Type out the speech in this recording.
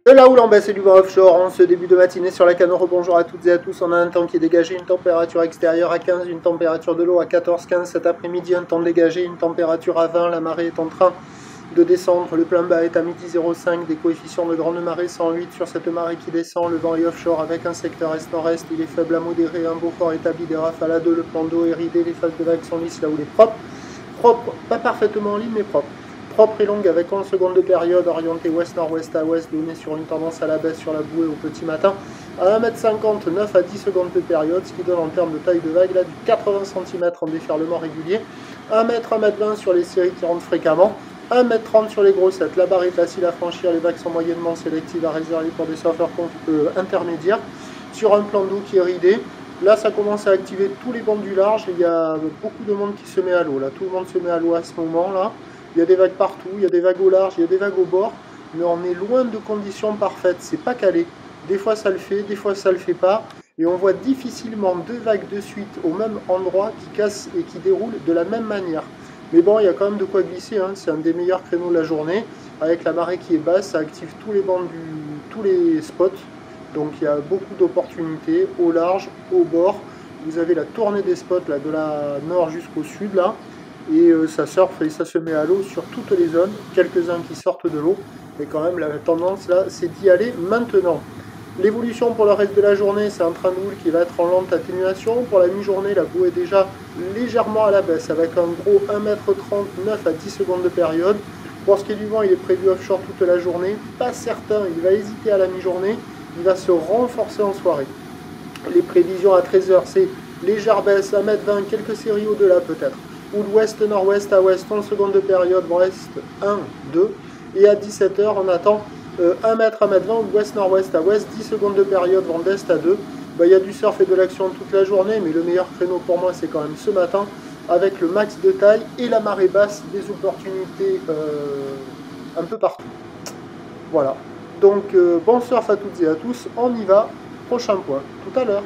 De la houle en baisse et du vent offshore en ce début de matinée sur la Canore. Bonjour à toutes et à tous. On a un temps qui est dégagé, une température extérieure à 15, une température de l'eau à 14-15 cet après-midi, un temps dégagé, une température à 20. La marée est en train de descendre. Le plein bas est à midi 05, des coefficients de grande marée 108 sur cette marée qui descend. Le vent est offshore avec un secteur est-nord-est. Il est faible à modéré, un beau fort établi des rafales à 2. Le plan d'eau est ridé, les phases de vagues sont lisses là où il est propre. Propre, pas parfaitement en ligne mais propre. Propre et longue avec 11 secondes de période, orientée ouest-nord-ouest à ouest, donnée sur une tendance à la baisse sur la bouée au petit matin, à 1,50 m, 9 à 10 secondes de période, ce qui donne en termes de taille de vague là du 80 cm en déferlement régulier, 1 m, 1,20 m sur les séries qui rentrent fréquemment, 1,30 m sur les grossettes. La barre est facile à franchir, les vagues sont moyennement sélectives à réserver pour des surfeurs intermédiaires, sur un plan d'eau qui est ridé. Là, ça commence à activer tous les bancs du large, il y a beaucoup de monde qui se met à l'eau, là, tout le monde se met à l'eau à ce moment-là. Il y a des vagues partout, il y a des vagues au large, il y a des vagues au bord, mais on est loin de conditions parfaites, c'est pas calé. Des fois ça le fait, des fois ça le fait pas, et on voit difficilement deux vagues de suite au même endroit qui cassent et qui déroulent de la même manière. Mais bon, il y a quand même de quoi glisser, hein. C'est un des meilleurs créneaux de la journée, avec la marée qui est basse, ça active tous les bancs tous les spots, donc il y a beaucoup d'opportunités, au large, au bord. Vous avez la tournée des spots là, de la nord jusqu'au sud là. Et ça surfe et ça se met à l'eau sur toutes les zones, quelques-uns qui sortent de l'eau, mais quand même la tendance là c'est d'y aller maintenant. L'évolution pour le reste de la journée, c'est un train de houle qui va être en lente atténuation. Pour la mi-journée, la boue est déjà légèrement à la baisse, avec un gros 1,30 m, 9 à 10 secondes de période. Pour ce qui est du vent, il est prévu offshore toute la journée, pas certain, il va hésiter à la mi-journée, il va se renforcer en soirée. Les prévisions à 13 h, c'est légère baisse, 1,20 m, quelques séries au-delà peut-être. Ou l'ouest, nord-ouest à ouest, 11 secondes de période, ouest 1, 2. Et à 17 h, on attend 1 m, 1,20 m, ou l'ouest, nord-ouest à ouest, 10 secondes de période, vent d'est à 2. Il y a du surf et de l'action toute la journée, mais le meilleur créneau pour moi, c'est quand même ce matin, avec le max de taille et la marée basse, des opportunités un peu partout. Voilà. Donc, bon surf à toutes et à tous, on y va. Prochain point, tout à l'heure.